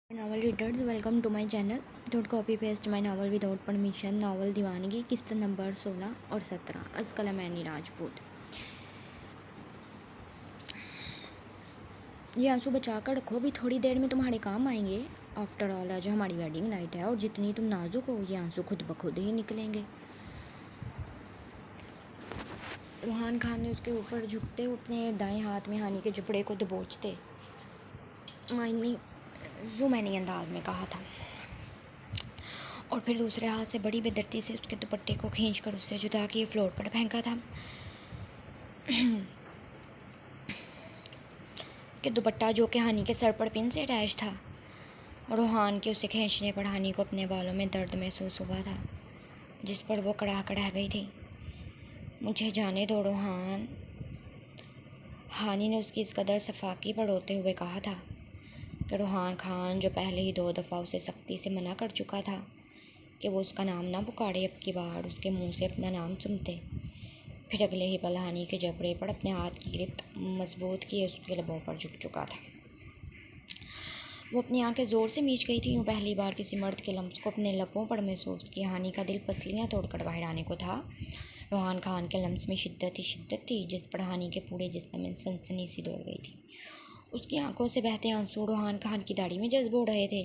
Novel readers, welcome to my channel. Don't copy paste my novel without permission. Novel दीवानगी किस्त number 16 और 17 अज़ कलम ऐनी राजपूत। ये आंसू बचा कर रखो, भी थोड़ी देर में तुम्हारे काम आएंगे। आफ्टर ऑल आज हमारी वेडिंग नाइट है और जितनी तुम नाजुक हो ये आंसू खुद ब खुद ही निकलेंगे। रूहान खान ने उसके ऊपर झुकते हुए अपने दाएं हाथ में हानी के जबड़े को दबोचते मायनी जुमैनी अंदाज में कहा था और फिर दूसरे हाथ से बड़ी बेदर्दी से उसके दुपट्टे को खींचकर उससे जुदा किए फ्लोर पर फेंका था कि दुपट्टा जो कि हानी के सर पर पिन से अटैच था। रूहान के उसे खींचने पर हानी को अपने बालों में दर्द महसूस हुआ था जिस पर वो कड़ाकड़ रह गई थी। मुझे जाने दो रूहान, हानी ने उसकी इस कदर सफाकी पर रोते हुए कहा था कि रूहान खान जो पहले ही 2 दफ़ा उसे सख्ती से मना कर चुका था कि वो उसका नाम ना पुकारे, अब की बार उसके मुंह से अपना नाम सुनते। फिर अगले ही पल हानी के जबड़े पर अपने हाथ की गिरफ्त मजबूत किए उसके लबों पर झुक चुका था। वो अपनी आंखें ज़ोर से मीच गई थी। यूँ पहली बार किसी मर्द के लम्स को अपने लबों पर महसूस किया। हानी का दिल पसलियाँ तोड़कर बाहर आने को था। रूहान खान के लम्स में शिद्दत थी जिस पर हानी के पूरे जिस्म में सनसनी सी दौड़ गई थी। उसकी आंखों से बहते आंसू रूहान खान की दाढ़ी में जज्ब हो रहे थे।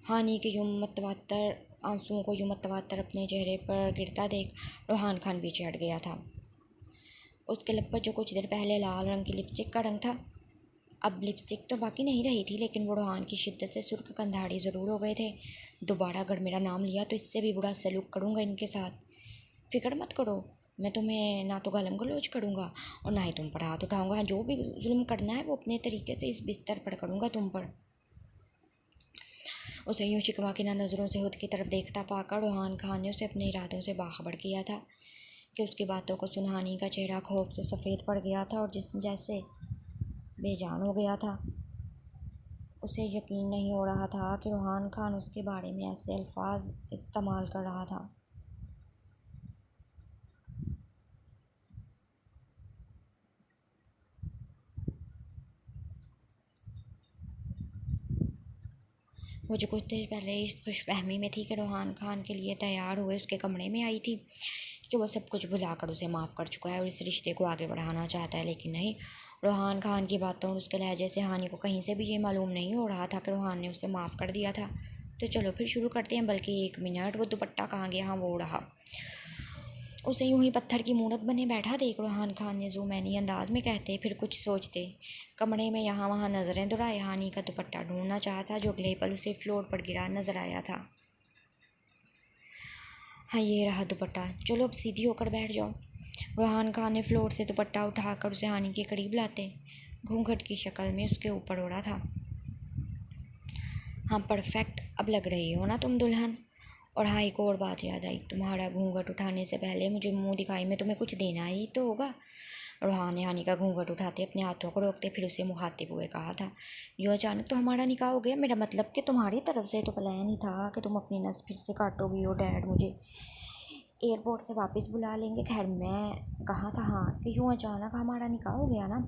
हानी के यूँ मतवातर आंसुओं को यूँ मतवातर अपने चेहरे पर गिरता देख रूहान खान पीछे हट गया था। उसके लब पर जो कुछ देर पहले लाल रंग की लिपस्टिक का रंग था, अब लिपस्टिक तो बाकी नहीं रही थी, लेकिन वो रूहान की शिद्दत से सुर्ख कंधाड़ी ज़रूर हो गए थे। दोबारा अगर मेरा नाम लिया तो इससे भी बुरा सलूक करूँगा इनके साथ। फिक्र मत करो, मैं तुम्हें ना तो गालम गलोच करूँगा और ना ही तुम पर हाथ उठाऊँगा। जो भी जुल्म करना है वो अपने तरीके से इस बिस्तर पर करूँगा तुम पर। उसे यूँ शिकवा की ना नज़रों से खुद की तरफ देखता पाकर रूहान खान ने उसे अपने इरादों से बाखबर किया था कि उसकी बातों को सुन हानी का चेहरा खौफ से सफ़ेद पड़ गया था और जिस्म जैसे बेजान हो गया था। उसे यकीन नहीं हो रहा था कि रूहान खान उसके बारे में ऐसे अल्फाज इस्तेमाल कर रहा था। वो जो कुछ देर पहले इस खुशफहमी में थी कि रूहान खान के लिए तैयार हुए उसके कमरे में आई थी कि वो सब कुछ भुलाकर उसे माफ़ कर चुका है और इस रिश्ते को आगे बढ़ाना चाहता है, लेकिन नहीं। रूहान खान की बातों और उसके लहजे से हानि को कहीं से भी ये मालूम नहीं हो रहा था कि रूहान ने उसे माफ़ कर दिया था। तो चलो फिर शुरू करते हैं। बल्कि 1 मिनट, वो दुपट्टा कहाँ गया? हाँ, वो रहा। उसे यूं ही पत्थर की मूरत बने बैठा देख रूहान खान ने जुमैनी अंदाज में कहते फिर कुछ सोचते कमरे में यहाँ वहाँ नज़रें दौड़ाए हानी का दुपट्टा ढूंढना चाहता जो अगले पल उसे फ्लोर पर गिरा नजर आया था। हाँ, ये रहा दुपट्टा, चलो अब सीधी होकर बैठ जाओ। रूहान खान ने फ्लोर से दुपट्टा उठाकर उसे हानी के करीब लाते घूंघट की शक्ल में उसके ऊपर ओढ़ा था। हाँ, परफेक्ट, अब लग रही हो ना तुम दुल्हन। और हाँ, एक और बात याद आई, तुम्हारा घूंघट उठाने से पहले मुझे मुंह दिखाई में तुम्हें कुछ देना ही तो होगा। रूहान ने हानि का घूंघट उठाते अपने हाथों को रोकते फिर उसे मुखातिब हुए कहा था, जो अचानक तो हमारा निकाह हो गया, मेरा मतलब कि तुम्हारी तरफ से तो प्लान ही था कि तुम अपनी नस फिर से काटोगी और डैड मुझे एयरपोर्ट से वापस बुला लेंगे। खैर, मैं कहा था हाँ कि यूँ अचानक हमारा निकाह हो गया ना,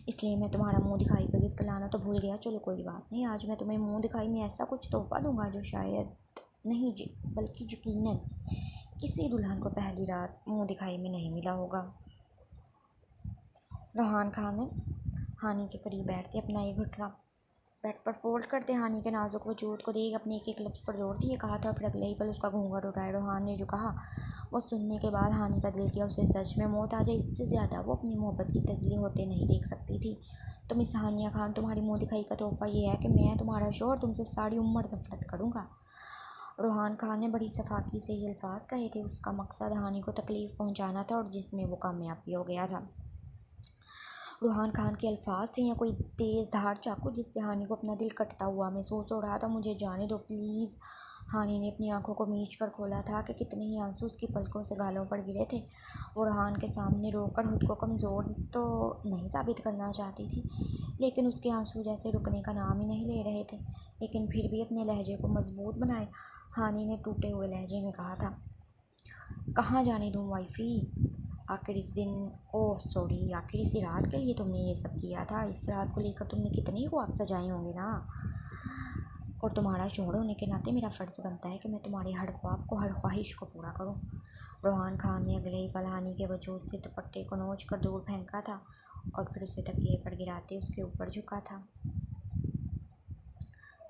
इसलिए मैं तुम्हारा मुंह दिखाई का गिफ्ट लाना तो भूल गया। चलो कोई बात नहीं, आज मैं तुम्हें मुंह दिखाई में ऐसा कुछ तोहफा दूंगा जो शायद नहीं जी बल्कि यकीनन किसी दुल्हन को पहली रात मुंह दिखाई में नहीं मिला होगा। रूहान खान ने हानि के करीब बैठते अपना ये घुटना बेड पर फोल्ड करते हानि के नाजुक वजूद को देख अपने एक एक लफ्ज़ पर जोर दिए कहा था। फिर अगले ही पल उसका घूंघट उठाए रूहान ने जो कहा वो सुनने के बाद हानि का दिल किया उसे सच में मौत आ जाए, इससे ज़्यादा वो अपनी मोहब्बत की तजली होते नहीं देख सकती थी। तो मिस हानिया खान, तुम्हारी मुँह दिखाई का तोहफ़ा ये है कि मैं तुम्हारा शोहर तुमसे सारी उम्र नफरत करूँगा। रूहान खान ने बड़ी सफाकी से ये अल्फाज कहे थे। उसका मकसद हानि को तकलीफ़ पहुँचाना था और जिसमें वो कामयाब भी हो गया था। रूहान खान के अल्फाज थे या कोई तेज़ धार चाकू जिससे हानि को अपना दिल कटता हुआ महसूस हो रहा था। मुझे जाने दो प्लीज़। हानि ने अपनी आंखों को मीच कर खोला था कि कितने ही आंसू उसकी पलकों से गालों पर गिरे थे। वो रूहान के सामने रोकर खुद को कमज़ोर तो नहीं साबित करना चाहती थी, लेकिन उसके आंसू जैसे रुकने का नाम ही नहीं ले रहे थे। लेकिन फिर भी अपने लहजे को मजबूत बनाए हानि ने टूटे हुए लहजे में कहा था, कहाँ जाने दूँ वाइफ़ी? आखिर इस दिन, ओह सॉरी, आखिर इसी रात के लिए तुमने ये सब किया था। इस रात को लेकर तुमने कितने ख्वाब सजाए होंगे ना। और तुम्हारा शोहर होने के नाते मेरा फ़र्ज़ बनता है कि मैं तुम्हारी हर ख्वाब को, हर ख्वाहिश को पूरा करूं। रोहान खान ने अगले ही पल हानि के वजूद से दुपट्टे को नोच कर दूर फेंका था और फिर उसे तकिए पर गिराते उसके ऊपर झुका था।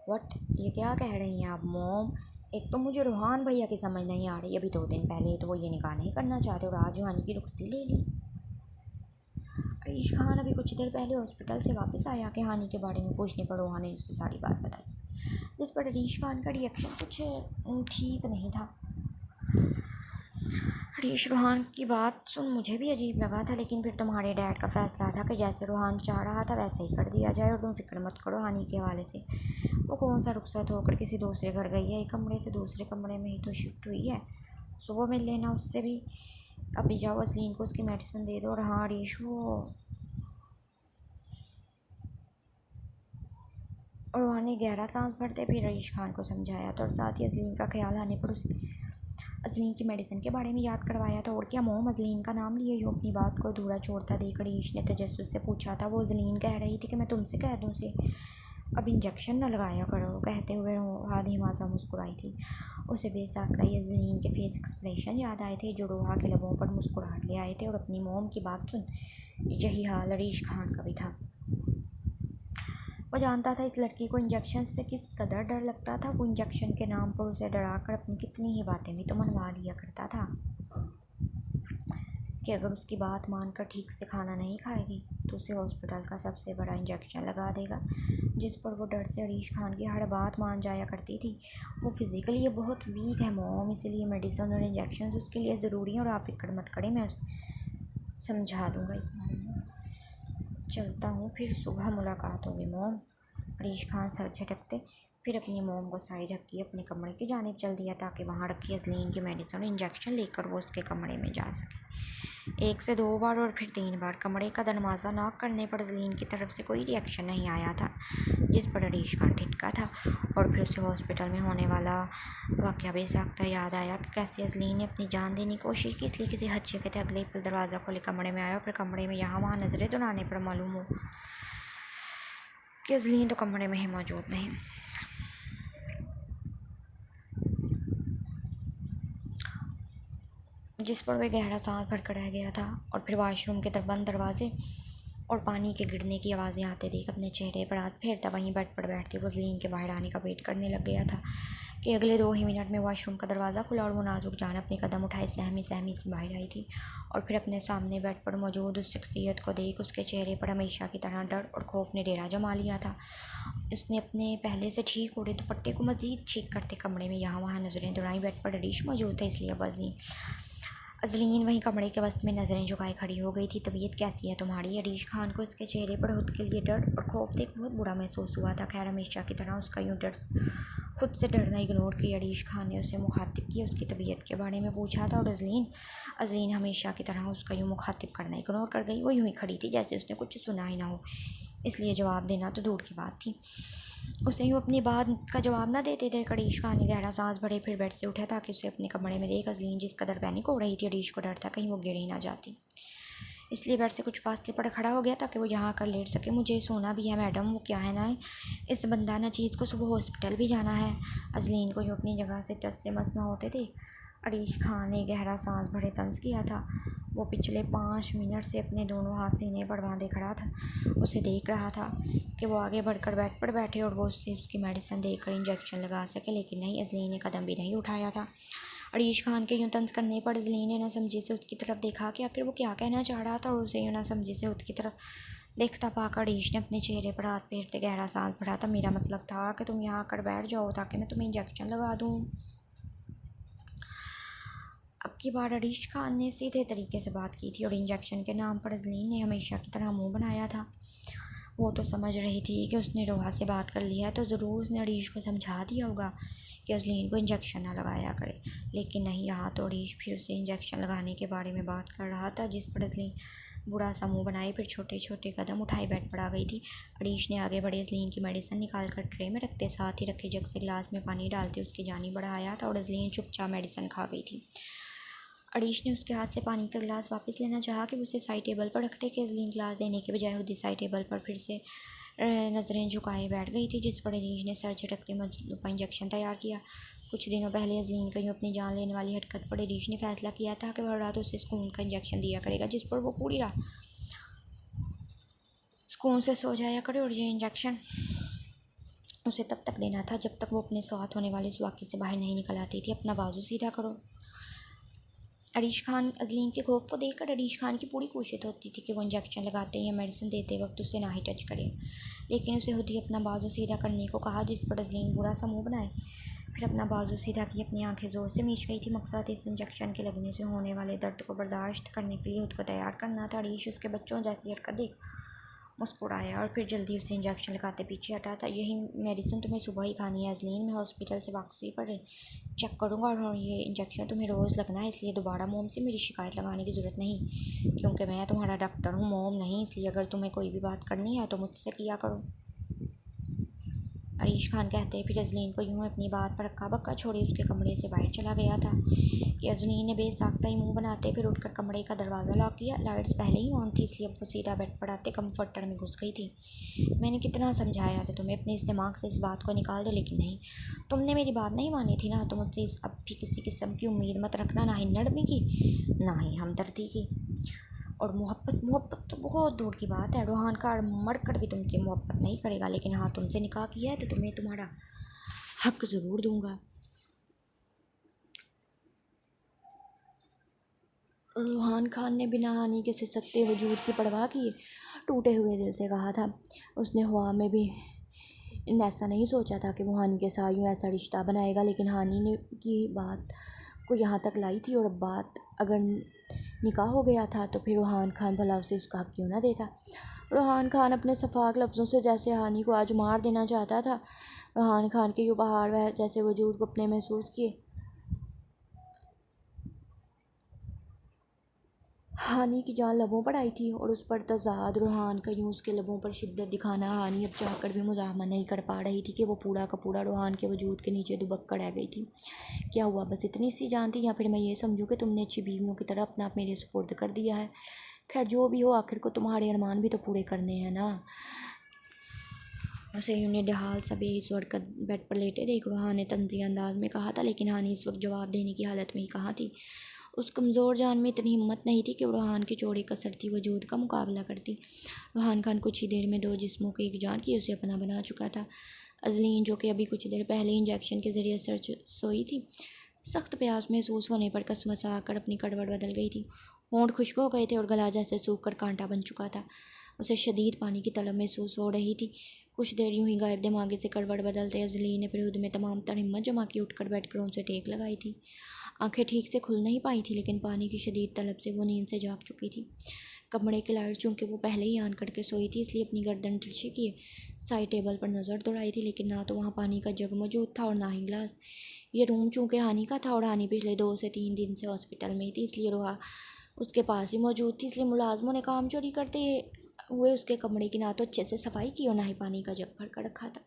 वट, ये क्या कह रही हैं आप मोम? एक तो मुझे रोहान भैया की समझ नहीं आ रही। अभी 2 दिन पहले तो वो ये निकाह नहीं करना चाहते और आज हानि की रुखसती ले ली। अरीश खान अभी कुछ देर पहले हॉस्पिटल से वापस आया कि हानि के बारे में पूछने पर रोहान ने उससे सारी बात बताई, जिस पर अरीश खान का रिएक्शन कुछ ठीक नहीं था। हरीश, रोहान की बात सुन मुझे भी अजीब लगा था, लेकिन फिर तुम्हारे डैड का फैसला था कि जैसे रोहान चाह रहा था वैसा ही कर दिया जाए और तुम फिक्र मत करो हानि के हवाले से। वो कौन सा रुखसत होकर किसी दूसरे घर गई है, एक कमरे से दूसरे कमरे में ही तो शिफ्ट हुई है। सुबह मिल लेना उससे भी। अभी जाओ असलीन को उसकी मेडिसिन दे दो। और हाँ हरीश, और रोहान ने गहरा सांस भरते फिर हरीश खान को समझाया था और साथ ही असलीन का ख्याल आने पर उसे असलीन की मेडिसिन के बारे में याद करवाया था। और क्या मोम? असलीन का नाम लिए जो अपनी बात को अधूरा छोड़ता देख हरीश ने तजस्सुस से पूछा था। वो असलीन कह रही थी कि मैं तुमसे कह दूँ उसे अब इंजेक्शन न लगाया करो, कहते हुए हादिमा सा मुस्कुराई थी। उसे बेसाख्ता असलीन के फेस एक्सप्रेशन याद आए थे जो रोहा के लबों पर मुस्कुराहट ले आए थे। और अपनी मोम की बात सुन यही हाल हरीश खान का भी था। वो जानता था इस लड़की को इंजेक्शन से किस कदर डर लगता था। वो इंजेक्शन के नाम पर उसे डरा कर अपनी कितनी ही बातें भी तो मनवा लिया करता था कि अगर उसकी बात मानकर ठीक से खाना नहीं खाएगी तो उसे हॉस्पिटल का सबसे बड़ा इंजेक्शन लगा देगा, जिस पर वो डर से हरीश खान की हर बात मान जाया करती थी। वो फिज़िकली ये बहुत वीक है मोम, इसीलिए मेडिसिन और इंजेक्शन उसके लिए ज़रूरी हैं और आप फिक्र मत करें, मैं उसे समझा दूँगा इस बारे में। चलता हूँ, फिर सुबह मुलाकात होगी मोम। हरीश खान सर झटकते फिर अपनी मोम को साइड रख के अपने कमरे की जानिब चल दिया ताकि वहाँ रखी असलीन की मेडिसिन और इंजेक्शन लेकर वो उसके कमरे में जा सके। 1 से 2 बार और फिर 3 बार कमरे का दरवाज़ा नॉक करने पर असलीन की तरफ से कोई रिएक्शन नहीं आया था, जिस पर हरीश खान ठिठका था। और फिर उसे हॉस्पिटल में होने वाला वाक़या बेसाख्ता याद आया कि कैसे असलीन ने अपनी जान देने की कोशिश की, इसलिए किसी हद के अगले ही पल दरवाज़ा खोले कमरे में आया और फिर कमरे में यहाँ वहाँ नज़रें दौड़ाने पर मालूम हो कि असलीन तो कमरे में ही मौजूद नहीं। जिस पर वह गहरा सांस भरकर रह गया था। और फिर वाशरूम के बंद दरवाजे और पानी के गिरने की आवाज़ें आते देख अपने चेहरे पर हाथ फेरता वहीं बेड पर बैठती वो असलीन के बाहर आने का वेट करने लग गया था कि अगले 2 ही मिनट में वाशरूम का दरवाज़ा खुला और वो नाजुक जान अपने कदम उठाए सहमी सहमी से बाहर आई थी। और फिर अपने सामने बेड पर मौजूद उस शख्सियत को देख उसके चेहरे पर हमेशा की तरह डर और खौफ ने डेरा जमा लिया था। उसने अपने पहले से ठीक उड़े दुपट्टे को मज़ीद ठीक करते कमरे में यहाँ वहाँ नज़रें दौड़ाई। बेड पर हरीश मौजूद था, इसलिए अब अज़लीन वहीं कमरे के वस्त में नज़रें झुकाए खड़ी हो गई थी। तबीयत कैसी है तुम्हारी? हरीश खान को उसके चेहरे पर खुद के लिए डर और खौफ देख बहुत बुरा महसूस हुआ था। खैर हमेशा की तरह उसका यूँ खुद से डरना इग्नोर किया हरीश खान ने उसे मुखातिब किया, उसकी तबीयत के बारे में पूछा था। और अज़लीन हमेशा की तरह उसका यूँ मुखातिब करना इग्नोर कर गई। वो यूँ ही खड़ी थी जैसे उसने कुछ सुना ही ना हो, इसलिए जवाब देना तो दूर की बात थी, उसे यूँ अपनी बात का जवाब ना देते थे। हरीश खान ने गहरा सांस भरे फिर बेड से उठा ताकि उसे अपने कमरे में देख अज़लीन जिस कदर पैनिक हो रही थी हरीश को डर था कहीं वो गिर ही ना जाती, इसलिए बेड से कुछ फासले पर खड़ा हो गया ताकि वो यहाँ आकर लेट सके। मुझे सोना भी है मैडम, वो क्या है ना इस बंदा ना चीज़ को सुबह हॉस्पिटल भी जाना है। अज़लीन को जो अपनी जगह से टस से मस ना होते थे हरीश खान ने गहरा सांस भरे तंज किया था। वो पिछले 5 मिनट से अपने दोनों हाथ सीने पर बांधे खड़ा था, उसे देख रहा था कि वो आगे बढ़कर बेड पर बैठे और वो उससे उसकी मेडिसिन देकर इंजेक्शन लगा सके, लेकिन नहीं, अज़लीन ने कदम भी नहीं उठाया था। हरीश खान के यूँ तंज करने पर अज़लीन ने नासमझी से उसकी तरफ देखा कि आखिर वो क्या कहना चाह रहा था और उसे यूँ नासमझी से उसकी तरफ देखता पाकर हरीश ने अपने चेहरे पर हाथ फेरते गहरा सांस भरा था। मेरा मतलब था कि तुम यहाँ आकर बैठ जाओ ताकि मैं तुम्हें इंजेक्शन लगा दूँ। अब की बार हरीश खान ने सीधे तरीके से बात की थी और इंजेक्शन के नाम पर अज़लीन ने हमेशा की तरह मुंह बनाया था। वो तो समझ रही थी कि उसने रोहा से बात कर लिया है तो ज़रूर उसने हरीश को समझा दिया होगा कि अज़लीन को इंजेक्शन ना लगाया करे, लेकिन नहीं, यहाँ तो हरीश फिर उसे इंजेक्शन लगाने के बारे में बात कर रहा था, जिस पर अज़लीन बुरा सा मुँह बनाए फिर छोटे छोटे कदम उठाए बेड पर आ गई थी। हरीश ने आगे बढ़े अज़लीन की मेडिसिन निकाल कर ट्रे में रखते साथ ही रखे जग से गिलास में पानी डालते उसकी जानिब बढ़ाया था और अज़लीन चुपचाप मेडिसिन खा गई थी। हरीश ने उसके हाथ से पानी का गिलास वापस लेना चाहा कि उसे साइड टेबल पर रखते कि अज़लीन गिलास देने के बजाय खुद ही साइड टेबल पर फिर से नज़रें झुकाए बैठ गई थी, जिस पर अरीश ने सर झटकते मजनू इंजेक्शन तैयार किया। कुछ दिनों पहले अजलीन को यूँ अपनी जान लेने वाली हरकत पर अरीश ने फैसला किया था कि वह रात उसे सुकून का इंजेक्शन दिया करेगा, जिस पर वो पूरी रात सुकून से सो जाया करे। और ये इंजेक्शन उसे तब तक देना था जब तक वो अपने साथ होने वाले उस वाक़े से बाहर नहीं निकल आती थी। अपना बाजू सीधा करो। अरीश खान अजलीन के खौफ को देखकर अरीश खान की पूरी कोशिश होती थी कि वो इंजेक्शन लगाते या मेडिसिन देते वक्त उसे ना ही टच करे, लेकिन उसे खुद ही अपना बाजू सीधा करने को कहा, जिस पर अजलीन बुरा सा मुँह बनाए फिर अपना बाजू सीधा किए अपनी आंखें ज़ोर से मीच गई थी। मकसद इस इंजेक्शन के लगने से होने वाले दर्द को बर्दाश्त करने के लिए खुद को तैयार करना था। अरीश उसके बच्चों जैसी हरकत देख मुस्कुराया और फिर जल्दी उसे इंजेक्शन लगाते पीछे हटा था। यही मेडिसिन तुम्हें सुबह ही खानी है अजलीन, मैं हॉस्पिटल से वापसी पर चेक करूँगा और ये इंजेक्शन तुम्हें रोज़ लगना है, इसलिए दोबारा मोम से मेरी शिकायत लगाने की ज़रूरत नहीं, क्योंकि मैं तुम्हारा डॉक्टर हूँ, मोम नहीं। इसलिए अगर तुम्हें कोई भी बात करनी है तो मुझसे किया करो। अरीश खान कहते फिर अजलीन को यूँ अपनी बात पर अक्का बक्का छोड़ी उसके कमरे से बाहर चला गया था कि अजलीन ने बेसाख्ता ही मुंह बनाते फिर उठकर कमरे का दरवाज़ा लॉक किया। लाइट्स पहले ही ऑन थी, इसलिए अब वो सीधा बेड पर आते कम्फर्टर में घुस गई थी। मैंने कितना समझाया था तुम्हें अपने इस दिमाग से इस बात को निकाल दो, लेकिन नहीं, तुमने मेरी बात नहीं मानी थी ना। तो मुझसे अब भी किसी किस्म की उम्मीद मत रखना, ना ही नरमी की, ना ही हमदर्दी की। और मोहब्बत मोहब्बत तो बहुत दूर की बात है। रूहान का मरकर भी तुमसे मोहब्बत नहीं करेगा, लेकिन हाँ, तुमसे निकाह किया है तो तुम्हें तुम्हारा हक ज़रूर दूंगा। रूहान खान ने बिना हानि के सिसकते वजूद की परवाह किए टूटे हुए दिल से कहा था। उसने हवा में भी ऐसा नहीं सोचा था कि वो हानि के साथ यूँ ऐसा रिश्ता बनाएगा, लेकिन हानि ने की बात को यहाँ तक लाई थी। और अब बात अगर निकाह हो गया था तो फिर रूहान खान भला उसे उसका हक क्यों ना देता। रूहान खान अपने सफाक लफ्ज़ों से जैसे हानि को आज मार देना चाहता था। रूहान खान के यूँ पहाड़ वह जैसे वजूद को अपने महसूस किए। हानि की जान लबों पर आई थी और उस पर तजाद रूहान का यूँ उसके लबों पर शिद्दत दिखाना हानि अब चाहकर भी मुजाहमा नहीं कर पा रही थी कि वो पूरा का पूरा रूहान के वजूद के नीचे दुबक कर रह गई थी। क्या हुआ, बस इतनी सी जान थी, या फिर मैं ये समझूँ कि तुमने अच्छी बीवियों की तरह अपना आप मेरे सुपुर्द कर दिया है। खैर जो भी हो, आखिर को तुम्हारे अरमान भी तो पूरे करने हैं ना। उसे यूँ निढाल सा बेसुध कर बेड पर लेटे देख रूहान ने तंज़ी अंदाज में कहा था, लेकिन हानि इस वक्त जवाब देने की हालत में ही कहाँ थी। उस कमज़ोर जान में इतनी हिम्मत नहीं थी कि रूहान के चौड़े कसरती वजूद का मुकाबला करती। रूहान खान कुछ ही देर में दो जिस्मों को एक जान की उसे अपना बना चुका था। अजलीन, जो कि अभी कुछ देर पहले इंजेक्शन के ज़रिए सर सोई थी, सख्त प्यास महसूस होने पर कसमसा कर अपनी करवट बदल गई थी। होंठ खुश्क हो गए थे और गला जैसे सूख कर कांटा बन चुका था। उसे शदीद पानी की तलब महसूस हो रही थी। कुछ देर यूं ही गायब दिमागी से करवट बदलते अजलीन ने फिर खुद में तमाम तर हिम्मत जमा की उठकर बैठकर उनसे टेक लगाई थी। आंखें ठीक से खुल नहीं पाई थी, लेकिन पानी की शदीद तलब से वो नींद से जाग चुकी थी। कमरे की लाइट चूँकि वो पहले ही ऑन करके सोई थी, इसलिए अपनी गर्दन तिरछी किए साइड टेबल पर नज़र दौड़ाई थी, लेकिन ना तो वहाँ पानी का जग मौजूद था और ना ही गिलास। ये रूम चूँकि हानि का था और हानि पिछले 2 से 3 दिन से हॉस्पिटल में ही थी, इसलिए रोहा उसके पास ही मौजूद थी। इसलिए मुलाजमों ने काम चोरी करते हुए उसके कमरे की ना तो अच्छे से सफाई की और ना ही पानी का जग भर कर रखा था।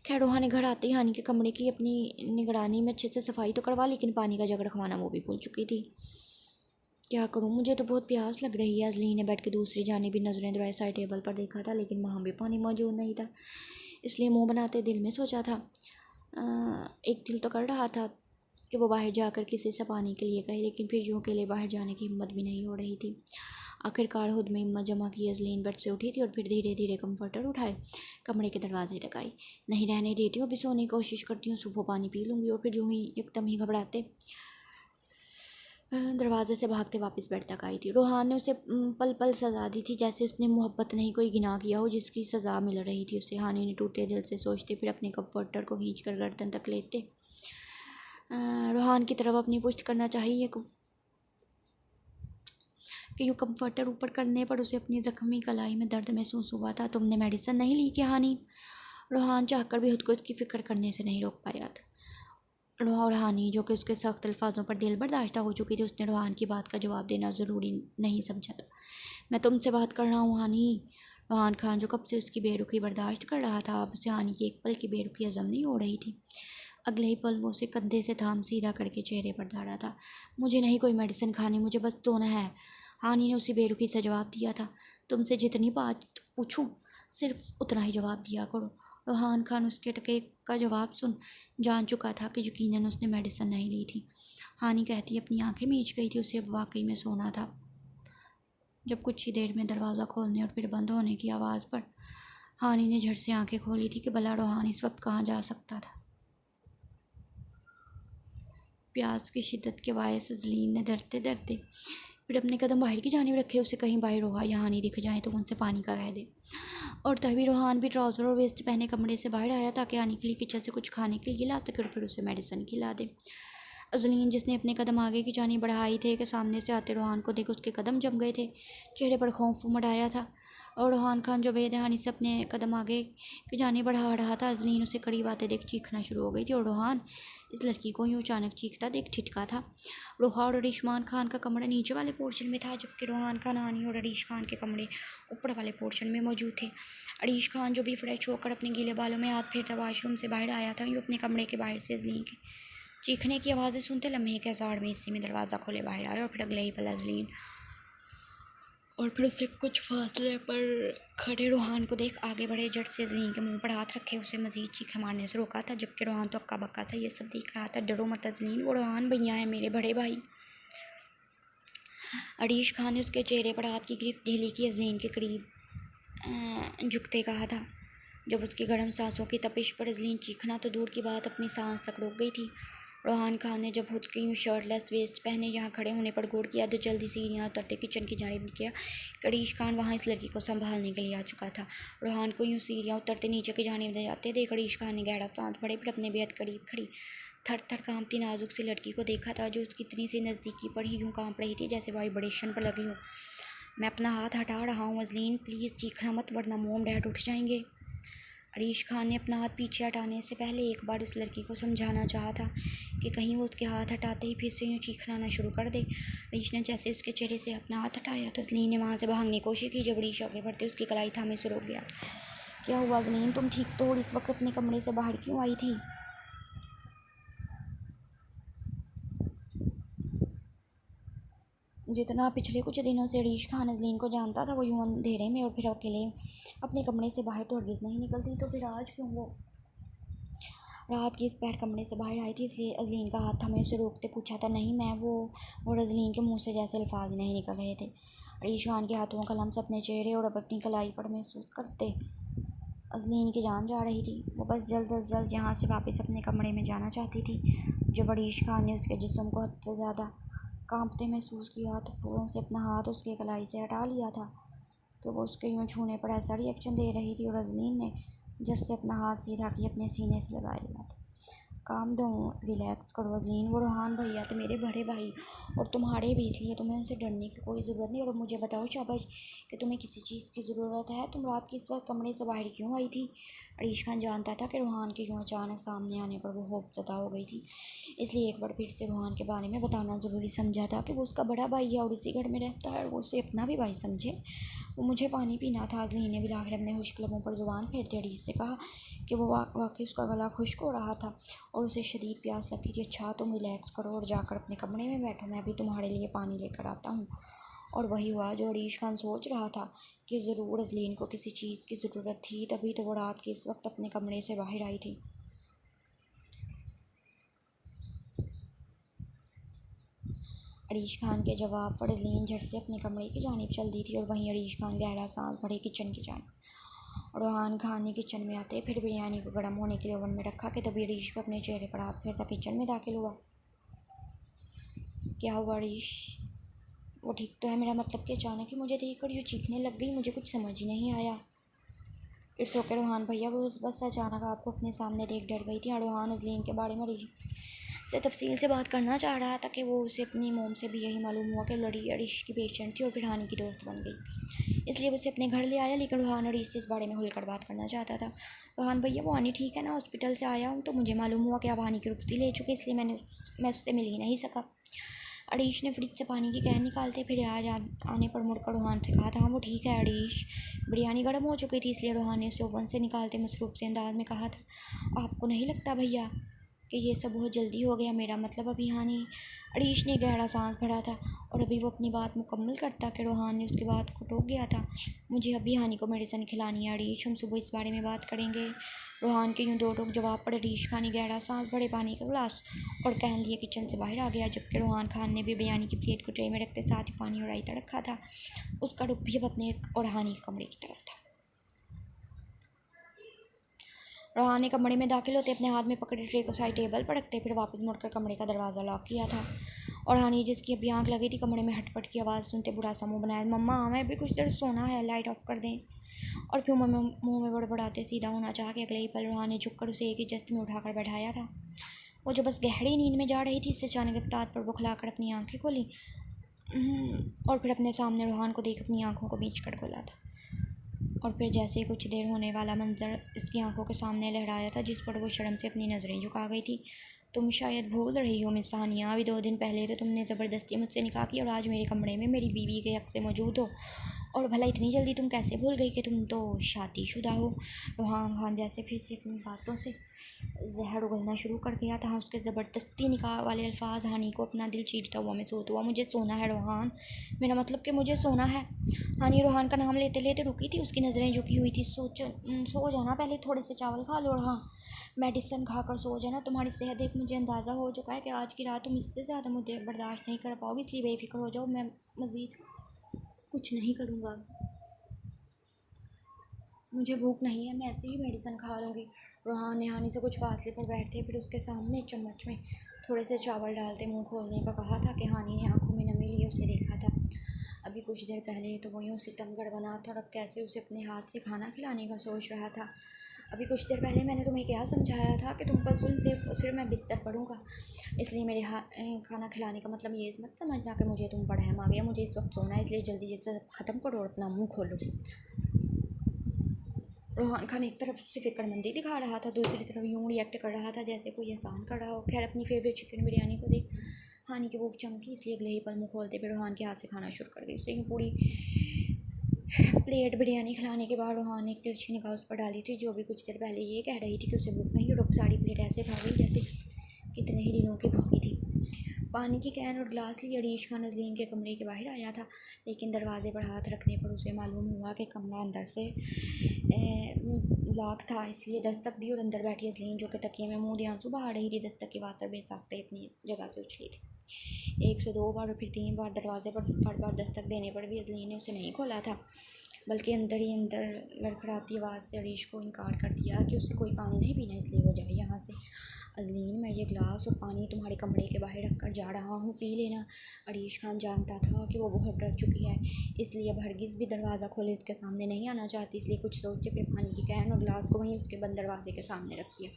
खैर रोहा ने घर आते ही हानि के कमरे की अपनी निगरानी में अच्छे से सफाई तो करवा, लेकिन पानी का जग रखवाना वो भी भूल चुकी थी। क्या करूँ, मुझे तो बहुत प्यास लग रही है। अजलीन ने बेड के दूसरी जानिब भी नज़रें दौड़ाई साइड टेबल पर देखा था, लेकिन वहाँ भी पानी मौजूद नहीं था। इसलिए मुंह बनाते दिल में सोचा था, एक दिल तो कर रहा था कि वो बाहर जाकर किसी से पानी के लिए कहे, लेकिन फिर यूँ अकेले बाहर जाने की हिम्मत भी नहीं हो रही थी। आखिरकार खुद में हिम्मत जमा की अजलीन बेड से उठी थी और फिर धीरे धीरे कंफर्टर उठाए कमरे के दरवाजे तक आई। नहीं रहने देती हूँ, अभी सोने की कोशिश करती हूँ, सुबह पानी पी लूँगी। और फिर यूँ ही एकदम ही घबराते दरवाजे से भागते वापस बेड तक आई थी। रूहान ने उसे पल पल सज़ा दी थी, जैसे उसने मोहब्बत नहीं कोई गिनाह किया हो जिसकी सज़ा मिल रही थी उसे। हानि ने टूटे दिल से सोचते फिर अपने कंफर्टर को खींच कर गर्दन तक लेते रूहान की तरफ अपनी पुष्ट करना चाहिए कि यूँ कंफर्टर ऊपर करने पर उसे अपनी ज़ख्मी कलाई में दर्द महसूस हुआ था। तुमने मेडिसिन नहीं ली क्या हानि? रूहान चाहकर भी खुद को इसकी फ़िक्र करने से नहीं रोक पाया था। और हानि, जो कि उसके सख्त अल्फाजों पर दिल बर्दाश्त हो चुकी थी, उसने रूहान की बात का जवाब देना ज़रूरी नहीं समझा था। मैं तुमसे बात कर रहा हूँ हानि। रूहान खान, जो कब से उसकी बेरुखी बर्दाश्त कर रहा था, अब उसे हानि की एक पल की बेरुखी हजम नहीं हो रही थी। अगले ही पल वो उसे कंधे से थाम सीधा करके चेहरे पर धारा था। मुझे नहीं कोई मेडिसिन खानी, मुझे बस सोना है। हानि ने उसी बेरुखी से जवाब दिया था। तुमसे जितनी बात पूछूं सिर्फ उतना ही जवाब दिया करो। रोहान खान उसके टके का जवाब सुन जान चुका था कि यकीनन उसने मेडिसिन नहीं ली थी। हानि कहती अपनी आंखें मीच गई थी, उसे अब वाकई में सोना था। जब कुछ ही देर में दरवाज़ा खोलने और फिर बंद होने की आवाज़ पर हानि ने झट से आंखें खोली थी कि भला रोहान इस वक्त कहाँ जा सकता था। प्यास की शिद्दत के बायस जलीन ने डरते डरते फिर अपने कदम बाहर की जानिब रखे, उसे कहीं बाहर रोहा या हानि दिख जाए तो उनसे पानी का कह दे। और तभी रोहान भी ट्राउज़र और वेस्ट पहने कमरे से बाहर आया ताकि हानि के लिए किचन से कुछ खाने के लिए ला सके और फिर उसे मेडिसिन खिला दे। अजलीन जिसने अपने कदम आगे की जानिब बढ़ाई थे कि सामने से आते रोहान को देख उसके कदम जम गए थे, चेहरे पर खौफ उमड़ आया था। और रोहान खान जो बेदहानी से अपने कदम आगे की जानिब बढ़ा रहा था, अजलीन उसे करीब आते देख चीखना शुरू हो गई थी। और रोहान इस लड़की को यूँ अचानक चीखता देख ठिठका था। रोहा और अरीशमान खान का कमरा नीचे वाले पोर्शन में था, जबकि रोहान खान, हानि और अरीश खान के कमरे ऊपर वाले पोर्शन में मौजूद थे। अरीश खान जो भी फ्रेश होकर अपने गीले बालों में हाथ फेरता वाशरूम से बाहर आया था, यूँ अपने कमरे के बाहर से अजलीन के चीखने की आवाज़ें सुनते लम्हे के हज़ार में इसी में दरवाज़ा खोले बाहर आया। और फिर अगले ही पल अजलीन और फिर उससे कुछ फासले पर खड़े रोहान को देख आगे बढ़े। जट से अजलीन के मुंह पर हाथ रखे उसे मजीद चीखें मारने से रोका था, जबकि रोहान तो अक्का बक्का सा ये सब देख रहा था। डरो मत अजलीन, वो रोहान भैया है, मेरे बड़े भाई। अरीश खान ने उसके चेहरे पर हाथ की गिरफ्त ढीली की अजलीन के करीब झुकते कहा था। जब उसकी गर्म सांसों की तपिश पर अजलीन चीखना तो दूर की बात अपनी सांस तक रुक गई थी। रोहान खान ने जब खुद के यूँ शर्टलेस वेस्ट पहने यहाँ खड़े होने पर गौर किया तो जल्दी सीढ़ियाँ उतरते किचन की जानिब किया। अरीश खान वहाँ इस लड़की को संभालने के लिए आ चुका था। रोहान को यूँ सीढ़ियाँ उतरते नीचे की जानिब जाते देख अरीश खान ने गहरा सांस भरे फिर अपने बेहद करीब खड़ी थर थर कांपती नाजुक सी लड़की को देखा था, जो उसकी इतनी सी नज़दीकी पर ही यूँ कांप रही थी जैसे वाइब्रेशन पर लगी हूँ। मैं अपना हाथ हटा रहा हूँ अजलीन, प्लीज़ चीखना मत वरना मोम डैड उठ जाएंगे। अरीश खान ने अपना हाथ पीछे हटाने से पहले एक बार उस लड़की को समझाना चाहा था कि कहीं वो उसके हाथ हटाते ही फिर से यूँ चीखना ना शुरू कर दे। अरीश ने जैसे उसके चेहरे से अपना हाथ हटाया तो अजलीन ने वहाँ से भागने की कोशिश की। जब अरीश आगे बढ़ते उसकी कलाई थामे से रुक गया। क्या हुआ अजलीन, तुम ठीक तो? और इस वक्त अपने कमरे से बाहर क्यों आई थी? जितना पिछले कुछ दिनों से अरीश खान अजलीन को जानता था, वो यूँ अंधेरे में और फिर अकेले अपने कमरे से बाहर तो हरगिज़ नहीं निकलती, तो फिर आज क्यों वो रात की इस पैर कमरे से बाहर आई थी? इसलिए अजलीन का हाथ हमें उसे रोकते पूछा था। नहीं मैं वो। और अजलीन के मुंह से जैसे अल्फाज नहीं निकल रहे थे। अरीश खान के हाथों का लम्स अपने चेहरे और अब अपनी कलाई पर महसूस करते अजलीन की जान जा रही थी। वो बस जल्द अज जल्द यहाँ से वापस अपने कमरे में जाना चाहती थी। जब अरीश खान ने उसके जिस्म को हद से ज़्यादा कांपते महसूस किया तो फ़ौरन से अपना हाथ उसके कलाई से हटा लिया था कि वो उसके यूँ छूने पर ऐसा रिएक्शन दे रही थी। और अजलीन ने झट से अपना हाथ सीधा किए अपने सीने से लगा लिया था। काम दो, रिलैक्स करो अजलीन, वो रोहान भैया तो मेरे बड़े भाई और तुम्हारे भी, इसलिए तुम्हें उनसे डरने की कोई ज़रूरत नहीं। और मुझे बताओ शाबाश कि तुम्हें किसी चीज़ की ज़रूरत है, तुम रात की इस वक्त कमरे से बाहर क्यों आई थी? अरीश खान जानता था कि रोहान के यूँ अचानक सामने आने पर वो खौफज़दा हो गई थी, इसलिए एक बार फिर से रोहान के बारे में बताना ज़रूरी समझा था कि वो उसका बड़ा भाई है और इसी घर में रहता है और वो उसे अपना भी भाई समझे। वो मुझे पानी पीना था। अजलीन ने बिलाखिर अपने खुश्क लबों पर ज़ुबान फेरते अरीश से कहा कि वो वाकई उसका गला खुश्क हो रहा था और उसे शदीद प्यास लगी थी। अच्छा तुम रिलैक्स करो और जाकर अपने कमरे में बैठो, मैं अभी तुम्हारे लिए पानी लेकर आता हूँ। और वही हुआ जो अरीश खान सोच रहा था कि ज़रूर अजलीन को किसी चीज़ की ज़रूरत थी, तभी तो वो रात के इस वक्त अपने कमरे से बाहर आई थी। अरीश खान के जवाब पर अजलीन झट से अपने कमरे की जानिब चल दी थी और वहीं अरीश खान गहरा सांस भरे किचन की जानिब। रोहान खान ने किचन में आते फिर बिरयानी को गर्म होने के लिए ओवन में रखा कि तभी अरीश पर अपने चेहरे पर हाथ फेरता किचन में दाखिल हुआ। क्या हुआ अरीश, वो ठीक तो है? मेरा मतलब कि अचानक ही मुझे देखकर जो चीखने लग गई, मुझे कुछ समझ ही नहीं आया। इट्स ओके रोहान भैया, वो बस अचानक आपको अपने सामने देख डर गई थी। रोहान अजलीन के बारे में अरीश से तफसील से बात करना चाह रहा था कि वो उसे अपनी मोम से भी यही मालूम हुआ कि लड़ी अरीश की पेशेंट थी और फिर हानि की दोस्त बन गई, इसलिए वो उसे अपने घर ले आया। लेकिन रोहान अरीश से इस बारे में खुलकर बात करना चाहता था। रोहान भैया वो हानि ठीक है ना? हॉस्पिटल से आया हूँ तो मुझे मालूम हुआ कि आप हानि की रुखती ले चुके, इसलिए मैं उससे मिल ही नहीं सका। अरीश ने फ्रिज से पानी की कैन निकालते फिर आज आने पर मुड़कर रोहान से कहा था। हाँ वो ठीक है अरीश, बिरयानी गर्म हो चुकी थी इसलिए रोहान ने उसे ओवन से निकालते मसरूफ़ से अंदाज में कहा था। आपको नहीं लगता भैया कि ये सब बहुत जल्दी हो गया, मेरा मतलब अभी हानि। अरीश ने गहरा सांस भरा था और अभी वो अपनी बात मुकम्मल करता कि रोहान ने उसकी बात को टोक गया था। मुझे अभी हानि को मेडिसिन खिलानी है अरीश, हम सुबह इस बारे में बात करेंगे। रोहान के यूँ दो टोक जवाब पर अरीश खान ने गहरा सांस भरे पानी का गिलास और कहन लिए किचन से बाहर आ गया, जबकि रोहान खान ने भी बिरयानी की प्लेट को ट्रे में रखते साथ ही पानी और रायता रखा था। उसका रुख भी अब अपने और हानि के कमरे की तरफ था। रोहान ने कमरे में दाखिल होते अपने हाथ में पकड़े ट्रे को साइड टेबल पर रखते फिर वापस मुड़कर कमरे का दरवाज़ा लॉक किया था। और हानि, जिसकी अभी आंख लगी थी, कमरे में हटपट की आवाज़ सुनते बुरा सा मुँह बनाया। मम्मा, हमें भी कुछ देर सोना है, लाइट ऑफ कर दें। और फिर मुँह में बड़बड़ाते सीधा होना चाह के अगले ही पल रोहान ने झुककर उसे एक ही जस्त में उठाकर बैठाया था। वो जो बस गहरी नींद में जा रही थी, इससे अचानक रफ्तार पर बौखलाकर अपनी आंखें खोली और फिर अपने सामने रोहान को देख अपनी आंखों को बीच कर खोला था। और फिर जैसे ही कुछ देर होने वाला मंजर इसकी आंखों के सामने लहराया था, जिस पर वो शर्म से अपनी नज़रें झुका गई थी। तुम शायद भूल रही हो मिस सानिया, अभी 2 दिन पहले तो तुमने ज़बरदस्ती मुझसे निकाह की और आज मेरे कमरे में मेरी बीवी के हक़ से मौजूद हो। और भला इतनी जल्दी तुम कैसे भूल गई कि तुम तो शादीशुदा हो। रोहान खान जैसे फिर से अपनी बातों से जहर उगलना शुरू कर गया था। उसके ज़बरदस्ती निकाह वाले अल्फाज हानि को अपना दिल चीरता हुआ महसूस हुआ। मुझे सोना है रोहान, मेरा मतलब कि मुझे सोना है। हानि रोहान का नाम लेते लेते रुकी थी, उसकी नज़रें झुकी हुई थी। सो जाना, पहले थोड़े से चावल खा लो और हाँ, मेडिसिन खाकर सो जाना। तुम्हारी सेहत देख मुझे अंदाज़ा हो चुका है कि आज की रात तुम इससे ज़्यादा मुझे बर्दाश्त नहीं कर पाओगी, इसलिए बेफिक्र हो जाओ, मैं मज़ीद कुछ नहीं करूँगा। मुझे भूख नहीं है, मैं ऐसे ही मेडिसिन खा लूँगी। रोहान ने हानि से कुछ फासले पर बैठते फिर उसके सामने चम्मच में थोड़े से चावल डालते मुंह खोलने का कहा था कि हानि ने आंखों में नमी लिए उसे देखा था। अभी कुछ देर पहले तो वो यूँ सितमगर बना था और अब कैसे उसे अपने हाथ से खाना खिलाने का सोच रहा था। अभी कुछ देर पहले मैंने तुम्हें क्या समझाया था कि तुम पर जुल्म सिर्फ मैं बिस्तर पड़ूँगा, इसलिए मेरे खाना खिलाने का मतलब ये मत समझना कि मुझे तुम पर रहम आ गया। मुझे इस वक्त सोना है, इसलिए जल्दी जैसे ख़त्म करो और अपना मुँह खोलो। रोहान खान एक तरफ उससे फिक्रमंदी दिखा रहा था, दूसरी तरफ यूँ रिएक्ट कर रहा था जैसे कोई एहसान कर रहा हो। खैर, अपनी फेवरेट चिकन बिरयानी को देख हानि की भूख चमकी, इसलिए अगले ही पल मुँह खोलते फिर रोहान के हाथ से खाना शुरू कर गई। उसे यूँ पूरी प्लेट बिरयानी खिलाने के बाद रोहान ने एक तिरछी निगाह उस पर डाली थी, जो भी कुछ देर पहले ये कह रही थी कि उसे भूख नहीं, और सारी प्लेट ऐसे खा गई जैसे कितने ही दिनों की भूखी थी। पानी की कैन और गिलास लिए अरीश खान नज़लीन के कमरे के बाहर आया था, लेकिन दरवाजे पर हाथ रखने पर उसे मालूम हुआ कि कमरा अंदर से लॉक था, इसलिए दस्तक दी और अंदर बैठी नज़लीन, जो कि तकिए में मुँह आंसू बहा रही थी, दस्तक की आवाज़ पर बेसाख्ते अपनी जगह से उछली थी। 1 से 2 बार और फिर 3 बार दरवाजे पर बार दस्तक देने पर भी नज़लीन ने उसे नहीं खोला था, बल्कि अंदर ही अंदर लड़खड़ाती आवाज़ से अरीश को इनकार कर दिया कि उससे कोई पानी नहीं पीना, इसलिए वो जाए यहाँ से। अज़लीन, मैं ये गिलास और पानी तुम्हारे कमरे के बाहर रख कर जा रहा हूँ, पी लेना। अरीश खान जानता था कि वो बहुत डर चुकी है, इसलिए अब हरगिज़ भी दरवाज़ा खोले उसके सामने नहीं आना चाहती, इसलिए कुछ सोचे फिर पानी की कैन और गिलास को वहीं उसके बंद दरवाजे के सामने रख दिया।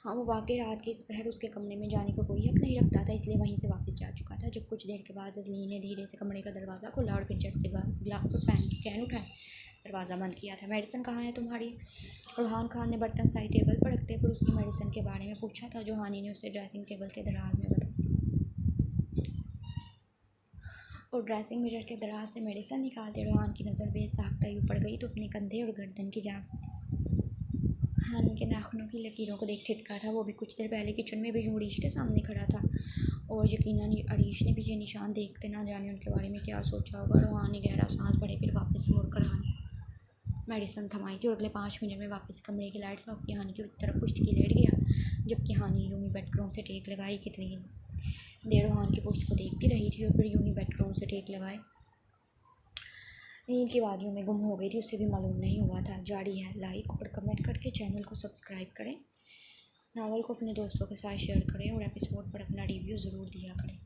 हाँ, वो वाकई रात के इस पहर उसके कमरे में जाने का कोई हक़ नहीं रखता था, इसलिए वहीं से वापस जा चुका था। जब कुछ देर के बाद अज़लीन ने धीरे से कमरे का दरवाज़ा खोला और फिर झट से गिलास और पानी की कैन उठाए, दरवाज़ा बंद किया था। मेडिसिन कहाँ है तुम्हारी? रोहान खान ने बर्तन साइड टेबल पर रखते फिर उसकी मेडिसिन के बारे में पूछा था, जो हानि ने उसे ड्रेसिंग टेबल के दराज में बताया, और ड्रेसिंग मिरर के दराज से मेडिसिन निकालते रोहान की नज़र बेसाख्ता ही ऊपर गई तो अपने कंधे और गर्दन की जान हानि के नाखूनों की लकीरों को देख ठिठका था। वो भी कुछ देर पहले किचन में भी अरीश के सामने खड़ा था, और यकीनन अरीश ने भी ये निशान देखते ना जाने उनके बारे में क्या सोचा होगा। रोहान ने गहरा सांस भरे फिर वापस मुड़कर मेडिसिन थमाई थी और अगले 5 मिनट में वापस कमरे की लाइट्स ऑफ की हानि की तरफ पुश्तकी लेट गया, जबकि हानि यूँ ही बेडरूम से टेक लगाई कितनी देर रोहान की पुश्त को देखती रही थी और फिर यूँ ही बेडरूम से टेक लगाए नींद की वादियों में गुम हो गई थी, उससे भी मालूम नहीं हुआ था। जारी है, लाइक और कमेंट करके चैनल को सब्सक्राइब करें, नावल को अपने दोस्तों के साथ शेयर करें और एपिसोड पर अपना रिव्यू ज़रूर दिया करें।